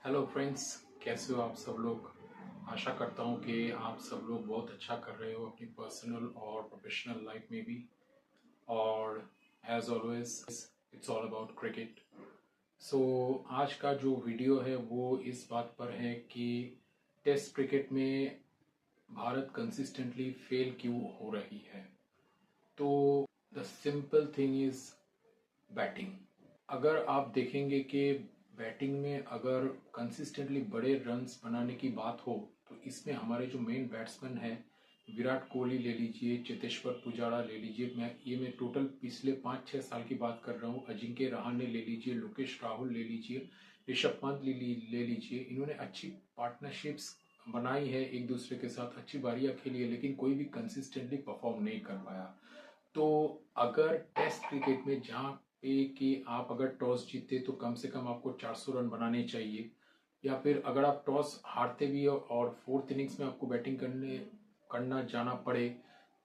Hello friends, कैसे हो आप सब लोग। आशा करता हूँ कि आप सब लोग बहुत अच्छा कर रहे हो अपनी पर्सनल और प्रोफेशनल लाइफ में भी। और as always it's all about cricket. So आज का जो वीडियो है वो इस बात पर है कि टेस्ट क्रिकेट में भारत कंसिस्टेंटली फेल क्यों हो रही है। तो the simple thing is batting. अगर आप देखेंगे कि बैटिंग में अगर कंसिस्टेंटली बड़े रन्स बनाने की बात हो तो इसमें हमारे जो मेन बैट्समैन हैं, विराट कोहली ले लीजिए, चेतेश्वर पुजारा ले लीजिए, मैं टोटल पिछले 5-6 साल की बात कर रहा हूँ। अजिंक्य रहाणे ले लीजिए, लोकेश राहुल ले लीजिए, ऋषभ पंत ले लीजिए। इन्होंने अच्छी पार्टनरशिप्स बनाई है, एक दूसरे के साथ अच्छी बारियां खेली है, लेकिन कोई भी कंसिस्टेंटली परफॉर्म नहीं कर पाया। तो अगर टेस्ट क्रिकेट में जहाँ पे कि आप अगर टॉस जीते तो कम से कम आपको 400 रन बनाने चाहिए, या फिर अगर आप टॉस हारते भी हो और फोर्थ इनिंग्स में आपको बैटिंग करना जाना पड़े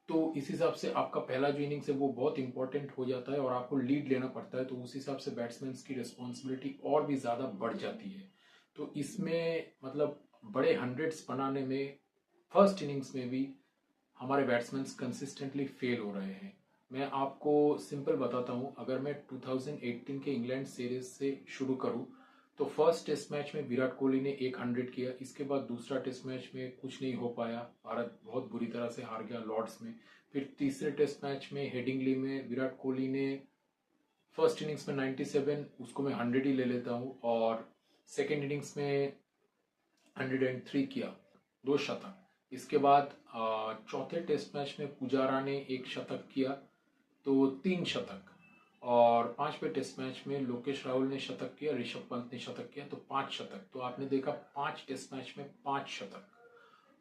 तो इस हिसाब से आपका पहला जो इनिंग्स है वो बहुत इंपॉर्टेंट हो जाता है और आपको लीड लेना पड़ता है। तो उस हिसाब से बैट्समैन की रिस्पॉन्सिबिलिटी और भी ज्यादा बढ़ जाती है। तो इसमें मतलब बड़े हंड्रेड्स बनाने में फर्स्ट इनिंग्स में भी हमारे बैट्समैन कंसिस्टेंटली फेल हो रहे हैं। मैं आपको सिंपल बताता हूं, अगर मैं 2018 के इंग्लैंड सीरीज से शुरू करूं तो फर्स्ट टेस्ट मैच में विराट कोहली ने 100 किया। इसके बाद दूसरा टेस्ट मैच में कुछ नहीं हो पाया, भारत बहुत बुरी तरह से हार गया लॉर्ड्स में। फिर तीसरे टेस्ट मैच में हेडिंगली में विराट कोहली ने फर्स्ट इनिंग्स में 97, उसको मैं 100 ही ले लेता हूं, और सेकेंड इनिंग्स में 103 किया, 2 शतक। इसके बाद चौथे टेस्ट मैच में पुजारा ने 1 शतक किया, तो 3 शतक। और पांचवें टेस्ट मैच में लोकेश राहुल ने शतक किया, ऋषभ पंत ने शतक किया, तो 5 शतक। तो आपने देखा 5 टेस्ट मैच में 5 शतक।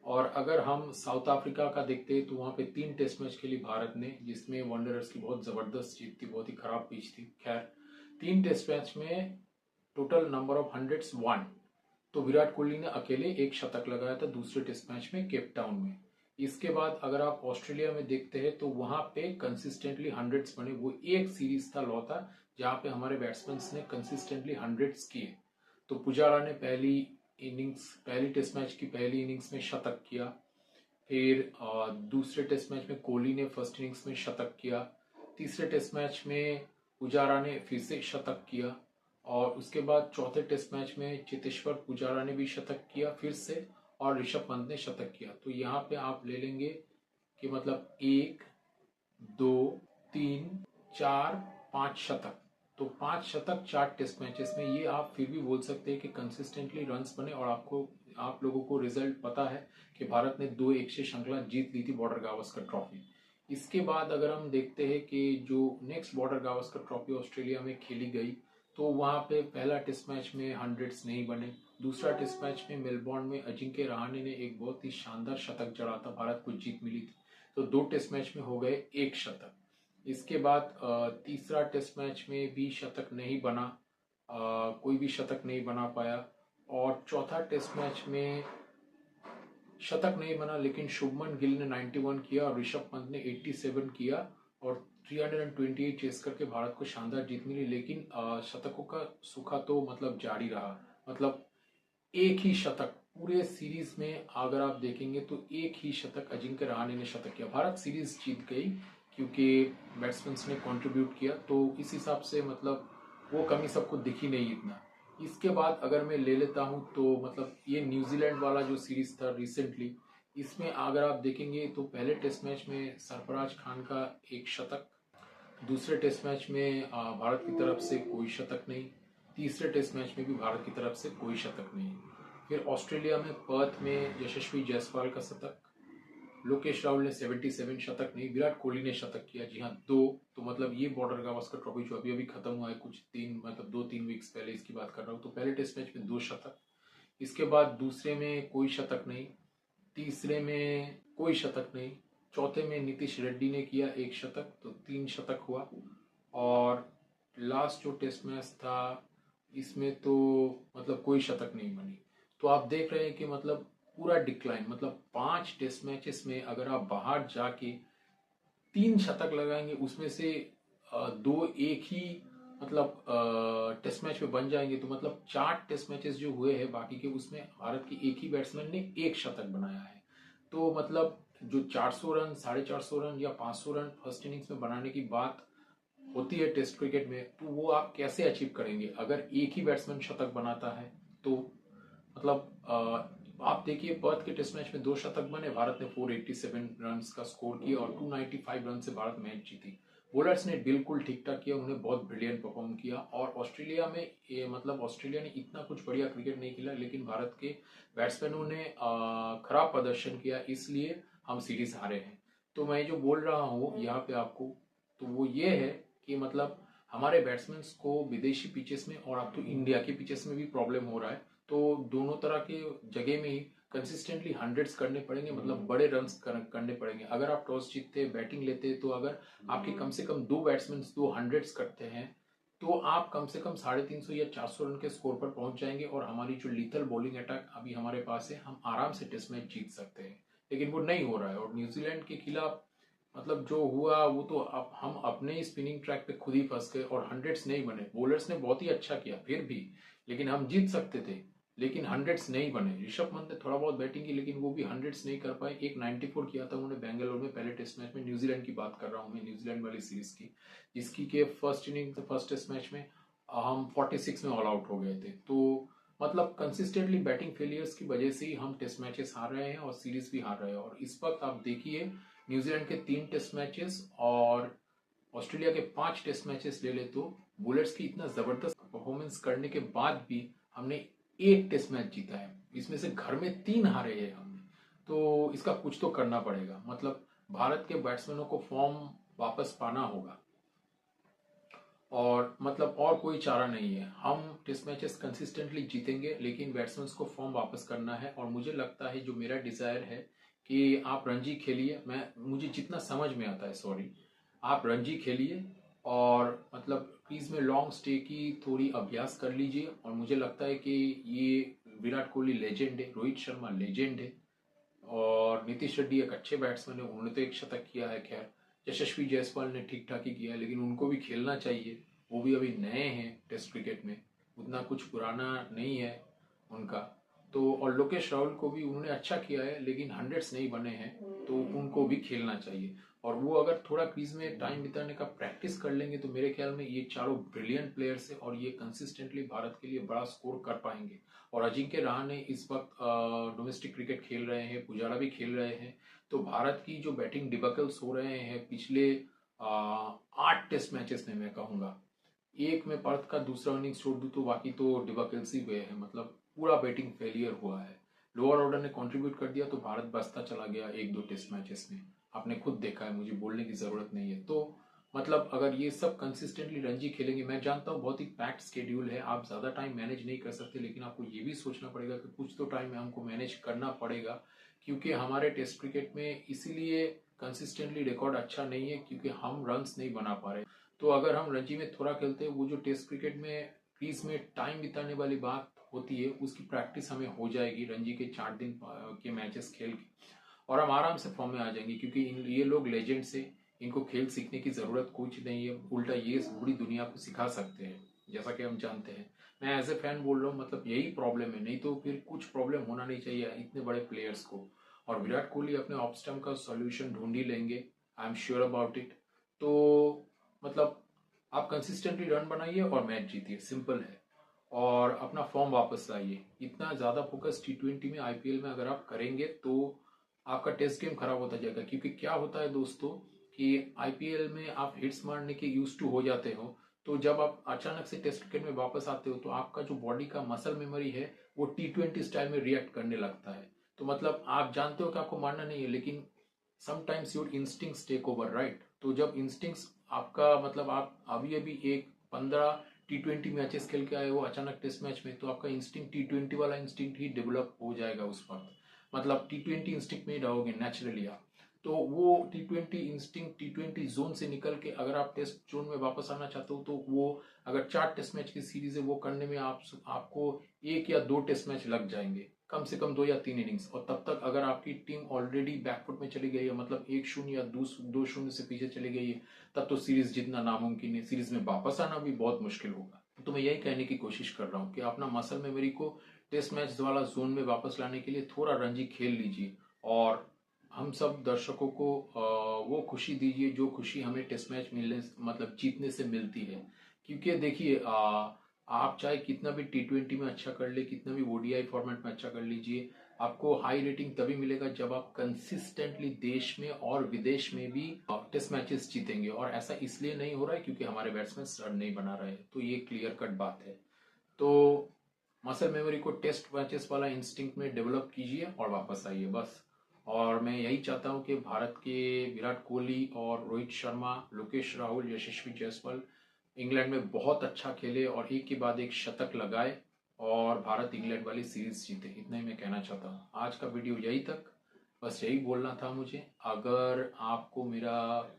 और अगर हम साउथ अफ्रीका का देखते हैं तो वहां पे 3 टेस्ट मैच खेली भारत ने, जिसमें वंडरर्स की बहुत जबरदस्त जीत थी, बहुत ही खराब पिच थी। खैर, 3 टेस्ट मैच में टोटल नंबर ऑफ हंड्रेड्स 1। तो विराट कोहली ने अकेले 1 शतक लगाया था दूसरे टेस्ट मैच में केप टाउन में। इसके बाद अगर आप ऑस्ट्रेलिया में देखते हैं तो वहां पे कंसिस्टेंटली हंड्रेड्स बने। वो एक सीरीज था लौता जहां पे हमारे बैट्समैन ने कंसिस्टेंटली हंड्रेड्स किए। तो पुजारा ने पहली टेस्ट मैच की पहली इनिंग्स में शतक किया। फिर दूसरे टेस्ट मैच में कोहली ने फर्स्ट इनिंग्स में शतक किया। तीसरे टेस्ट मैच में पुजारा ने फिर से शतक किया। और उसके बाद चौथे टेस्ट मैच में चेतेश्वर पुजारा ने भी शतक किया फिर से, और ऋषभ पंत ने शतक किया। तो यहाँ पे आप ले लेंगे कि मतलब 1, 2, 3, 4, 5 शतक। तो 5 शतक 4 टेस्ट मैचेस में, ये आप फिर भी बोल सकते हैं कि कंसिस्टेंटली रन्स बने। और आप लोगों को रिजल्ट पता है कि भारत ने 2-1 से श्रृंखला जीत ली थी बॉर्डर गावस्कर ट्रॉफी। इसके बाद अगर हम देखते हैं कि जो next border Gavaskar trophy Australia में खेली गई तो वहां पे पहला टेस्ट मैच में हंड्रेड्स नहीं बने। दूसरा टेस्ट मैच में मेलबोर्न में अजिंक्य रहाणे ने एक बहुत ही शानदार शतक जड़ा था, भारत को जीत मिली थी। तो 2 टेस्ट मैच में हो गए 1 शतक। इसके बाद तीसरा टेस्ट मैच में भी शतक नहीं बना, कोई भी शतक नहीं बना पाया। और चौथा टेस्ट मैच में शतक नहीं बना, लेकिन शुभमन गिल ने 91 किया और ऋषभ पंत ने 87 किया और 328 चेस करके भारत को शानदार जीत मिली। लेकिन शतकों का सूखा तो मतलब जारी रहा। मतलब एक ही शतक पूरे सीरीज में अगर आप देखेंगे तो एक ही शतक अजिंक्य रहाणे ने शतक किया। भारत सीरीज जीत गई क्योंकि बैट्समैन ने कंट्रीब्यूट किया। तो इस हिसाब से मतलब वो कमी सबको दिखी नहीं इतना। इसके बाद अगर मैं ले लेता हूं तो मतलब ये न्यूजीलैंड वाला जो सीरीज था रिसेंटली, इसमें अगर आप देखेंगे तो पहले टेस्ट मैच में सरफराज खान का 1 शतक, दूसरे टेस्ट मैच में भारत की तरफ से कोई शतक नहीं, तीसरे टेस्ट मैच में भी भारत की तरफ से कोई शतक नहीं। फिर ऑस्ट्रेलिया में पर्थ में यशस्वी जायसवाल का शतक, लोकेश राहुल ने 77 शतक नहीं, विराट कोहली ने शतक किया, जी हाँ 2। तो मतलब ये बॉर्डर गावस्कर ट्रॉफी जो अभी अभी खत्म हुआ है कुछ 2-3 वीक्स पहले इसकी बात कर रहा हूँ। तो पहले टेस्ट मैच में 2 शतक, इसके बाद दूसरे में कोई शतक नहीं, तीसरे में कोई शतक नहीं, चौथे में नीतीश रेड्डी ने किया 1 शतक, तो 3 शतक हुआ। और लास्ट जो टेस्ट मैच था इसमें तो मतलब कोई शतक नहीं बनी। तो आप देख रहे हैं कि मतलब पूरा डिक्लाइन, मतलब 5 टेस्ट मैचेस में अगर आप बाहर जाके 3 शतक लगाएंगे उसमें से 2 एक ही मतलब टेस्ट मैच में बन जाएंगे तो मतलब 4 टेस्ट मैचेस जो हुए हैं बाकी के, उसमें भारत के एक ही बैट्समैन ने एक शतक बनाया है। तो मतलब जो 400 रन, 450 रन या 500 रन फर्स्ट इनिंग्स में बनाने की बात होती है टेस्ट क्रिकेट में, तो वो आप कैसे अचीव करेंगे अगर एक ही बैट्समैन शतक बनाता है? तो मतलब आप देखिए, पर्थ के टेस्ट मैच में 2 शतक बने, भारत ने 487 रन का स्कोर किया और 295 रन से भारत मैच जीती। बॉलर्स ने बिल्कुल ठीक ठाक किया, उन्होंने बहुत ब्रिलियंट परफॉर्म किया। और ऑस्ट्रेलिया में मतलब ऑस्ट्रेलिया ने इतना कुछ बढ़िया क्रिकेट नहीं खेला, लेकिन भारत के बैट्समैनों ने खराब प्रदर्शन किया, इसलिए हम सीरीज हारे हैं। तो मैं जो बोल रहा हूँ यहाँ पे आपको, तो वो ये है कि मतलब हमारे बैट्समैन को विदेशी पिचेस में और अब तो इंडिया के पिचेस में भी प्रॉब्लम हो रहा है। तो दोनों तरह के जगह में ही कंसिस्टेंटली हंड्रेड्स करने पड़ेंगे, मतलब बड़े रन्स करने पड़ेंगे। अगर आप टॉस जीतते बैटिंग लेते, तो अगर आपके कम से कम 2 बैट्समैन 2 हंड्रेड्स करते हैं, तो आप कम से कम 350 या 400 रन के स्कोर पर पहुंच जाएंगे और हमारी जो लीथल बॉलिंग अटैक अभी हमारे पास है, हम आराम से टेस्ट मैच जीत सकते हैं। लेकिन वो नहीं हो रहा है। और न्यूजीलैंड के खिलाफ मतलब जो हुआ वो तो अब हम अपने ही स्पिनिंग ट्रैक पे खुद ही फंस गए और हंड्रेड्स नहीं बने। बॉलर्स ने बहुत ही अच्छा किया फिर भी, लेकिन हम जीत सकते थे, लेकिन हंड्रेड्स नहीं बने। ऋषभ पंत ने थोड़ा बहुत बैटिंग की, लेकिन वो भी हंड्रेड्स नहीं कर पाए। एक 94 किया था उन्होंने बेंगलोर में पहले टेस्ट मैच में। न्यूजीलैंड की बात कर रहा हूँ मैं, न्यूजीलैंड वाली सीरीज की, जिसकी के first inning first test match में हम 46 में ऑल आउट हो गए थे। तो मतलब कंसिस्टेंटली बैटिंग फेलियर्स की वजह से ही हम टेस्ट मैचेस हार रहे हैं और सीरीज भी हार रहे हैं। और इस वक्त आप देखिए, न्यूजीलैंड के 3 टेस्ट मैचेस और ऑस्ट्रेलिया के 5 टेस्ट मैचेस ले ले, तो बुलेट्स की इतना जबरदस्त परफॉर्मेंस करने के बाद भी हमने एक टेस्ट मैच जीता है, इसमें से घर में 3 हारे हैं हमने। तो इसका कुछ तो करना पड़ेगा, मतलब भारत के बैट्समैनों को फॉर्म वापस पाना होगा। और मतलब और कोई चारा नहीं है, हम टेस्ट मैचेस कंसिस्टेंटली जीतेंगे, लेकिन बैट्समैन को फॉर्म वापस करना है। और मुझे लगता है, जो मेरा डिजायर है कि आप रणजी खेलिए, मुझे जितना समझ में आता है, सॉरी, आप रणजी खेलिए और मतलब क्रीज में लॉन्ग स्टे की थोड़ी अभ्यास कर लीजिए। और मुझे लगता है कि ये विराट कोहली लेजेंड है, रोहित शर्मा लेजेंड है, और नीतीश रेड्डी एक अच्छे बैट्समैन है, उन्होंने तो एक शतक किया है। खैर, यशस्वी जायसवाल ने ठीक ठाक ही किया है, लेकिन उनको भी खेलना चाहिए। वो भी अभी नए हैं टेस्ट क्रिकेट में, उतना कुछ पुराना नहीं है उनका। तो और लोकेश राहुल को भी उन्होंने अच्छा किया है, लेकिन हंड्रेड्स नहीं बने हैं, तो उनको भी खेलना चाहिए। और वो अगर थोड़ा क्रीज में टाइम बिताने का प्रैक्टिस कर लेंगे, तो मेरे ख्याल में ये चारों ब्रिलियंट प्लेयर्स है और ये कंसिस्टेंटली भारत के लिए बड़ा स्कोर कर पाएंगे। और अजिंक्य रहाणे इस वक्त डोमेस्टिक क्रिकेट खेल रहे हैं, पुजारा भी खेल रहे हैं। तो भारत की जो बैटिंग डिबकल्स हो रहे हैं पिछले 8 टेस्ट मैचेस में, मैं कहूंगा एक में पर्थ का दूसरा इनिंग्स छोड़ दूं तो बाकी तो डिबकल्स ही हुए हैं, मतलब पूरा बैटिंग फेलियर हुआ है। लोअर ऑर्डर ने कंट्रीब्यूट कर दिया तो भारत बचता चला गया 1-2 टेस्ट मैचेस में, आपने खुद देखा है, मुझे बोलने की जरूरत नहीं है। तो मतलब अगर ये सब कंसिस्टेंटली रणजी खेलेंगे, मैं जानता हूँ बहुत ही पैक्ड स्केड्यूल है, आप ज्यादा टाइम मैनेज नहीं कर सकते, लेकिन आपको ये भी सोचना पड़ेगा कि कुछ तो टाइम हमको मैनेज करना पड़ेगा। क्योंकि हमारे टेस्ट क्रिकेट में इसीलिए कंसिस्टेंटली रिकॉर्ड अच्छा नहीं है, क्योंकि हम रन्स नहीं बना पा रहे। तो अगर हम रणजी में थोड़ा खेलते हैं, वो जो टेस्ट क्रिकेट में क्रीज में टाइम बिताने वाली बात होती है, उसकी प्रैक्टिस हमें हो जाएगी रणजी के 4 दिन के मैचेस खेल के, और हम आराम से फॉर्म में आ जाएंगे। क्योंकि ये लोग लेजेंड से, इनको खेल सीखने की जरूरत कुछ नहीं है, उल्टा ये पूरी दुनिया को सिखा सकते हैं, जैसा कि हम जानते हैं। मैं एज ए फैन बोल रहा हूँ, मतलब यही प्रॉब्लम है, नहीं तो फिर कुछ प्रॉब्लम होना नहीं चाहिए इतने बड़े प्लेयर्स को। और विराट कोहली अपने ऑफ स्टंप का सॉल्यूशन ढूंढ ही लेंगे, I am sure about it. तो मतलब आप कंसिस्टेंटली रन बनाइए और मैच जीतिए, सिंपल है। और अपना फॉर्म वापस लाइए। इतना ज्यादा फोकस T20 में, IPL में अगर आप करेंगे तो आपका टेस्ट गेम खराब होता जाएगा। क्योंकि क्या होता है दोस्तों, कि IPL में आप हिट्स मारने के यूज टू हो जाते हो, तो जब आप अचानक से टेस्ट क्रिकेट में वापस आते हो, तो आपका जो बॉडी का मसल मेमोरी है वो T20 स्टाइल में रिएक्ट करने लगता है। तो मतलब आप जानते हो कि आपको मारना नहीं है, लेकिन sometimes your instincts take over, right. तो जब इंस्टिंक्ट्स आपका, मतलब आप अभी अभी एक 15 T20 मैचेस खेल के आए हो अचानक टेस्ट मैच में, तो आपका इंस्टिंक्ट T20 वाला इंस्टिंक्ट ही डेवलप हो जाएगा उस वक्त। मतलब T20 इंस्टिंक्ट में ही रहोगे नेचुरली आप। तो वो T20 इंस्टिंक्ट, T20 जोन से निकल के अगर आप टेस्ट जोन में वापस आना चाहते हो, तो वो अगर 4 टेस्ट मैच की सीरीज है वो करने में आपको 1 या 2 टेस्ट मैच लग जाएंगे, कम से कम 2 या 3 इनिंग्स। और तब तक अगर आपकी टीम ऑलरेडी बैकफुट में चली गई है, मतलब 1-0 या 2-0 से पीछे चली गई है, तब तो सीरीज जीतना नामुमकिन है, सीरीज में वापस आना भी बहुत मुश्किल होगा। तो मैं यही कहने की कोशिश कर रहा हूँ कि अपना मसल मेमोरी को टेस्ट मैच वाला जोन में वापस लाने के लिए थोड़ा रणजी खेल लीजिए, और हम सब दर्शकों को वो खुशी दीजिए जो खुशी हमें टेस्ट मैच मिलने, मतलब जीतने से मिलती है। क्योंकि देखिए, आप चाहे कितना भी T20 में अच्छा कर ले, कितना भी ODI फॉर्मेट में अच्छा कर लीजिए, आपको हाई रेटिंग तभी मिलेगा जब आप कंसिस्टेंटली देश में और विदेश में भी टेस्ट मैचेस जीतेंगे। और ऐसा इसलिए नहीं हो रहा है क्योंकि हमारे बैट्समैन रन नहीं बना रहे, तो ये क्लियर कट बात है। तो मसल मेमोरी को टेस्ट मैचेस वाला इंस्टिंक्ट में डेवलप कीजिए और वापस आइए बस। और मैं यही चाहता हूं कि भारत के विराट कोहली और रोहित शर्मा, लोकेश राहुल, यशस्वी जायसवाल इंग्लैंड में बहुत अच्छा खेले और एक के बाद एक शतक लगाए और भारत इंग्लैंड वाली सीरीज जीते। इतना ही मैं कहना चाहता हूँ। आज का वीडियो यही तक, बस यही बोलना था मुझे। अगर आपको मेरा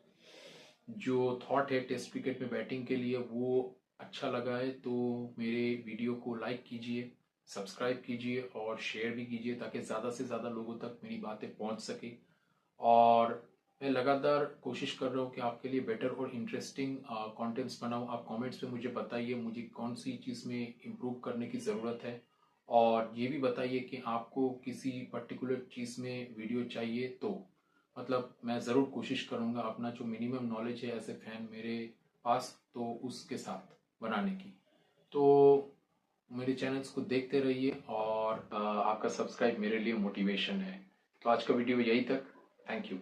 जो थॉट है टेस्ट क्रिकेट में बैटिंग के लिए वो अच्छा लगा है, तो मेरे वीडियो को लाइक कीजिए, सब्सक्राइब कीजिए और शेयर भी कीजिए, ताकि ज़्यादा से ज़्यादा लोगों तक मेरी बातें पहुंच सके। और मैं लगातार कोशिश कर रहा हूँ कि आपके लिए बेटर और इंटरेस्टिंग कंटेंट्स बनाऊँ। आप कमेंट्स में मुझे बताइए मुझे कौन सी चीज़ में इम्प्रूव करने की ज़रूरत है, और ये भी बताइए कि आपको किसी पर्टिकुलर चीज़ में वीडियो चाहिए, तो मतलब मैं ज़रूर कोशिश करूँगा अपना जो मिनिमम नॉलेज है एज ए फैन मेरे पास, तो उसके साथ बनाने की। तो मेरे चैनल्स को देखते रहिए और आपका सब्सक्राइब मेरे लिए मोटिवेशन है। तो आज का वीडियो यही तक। Thank you.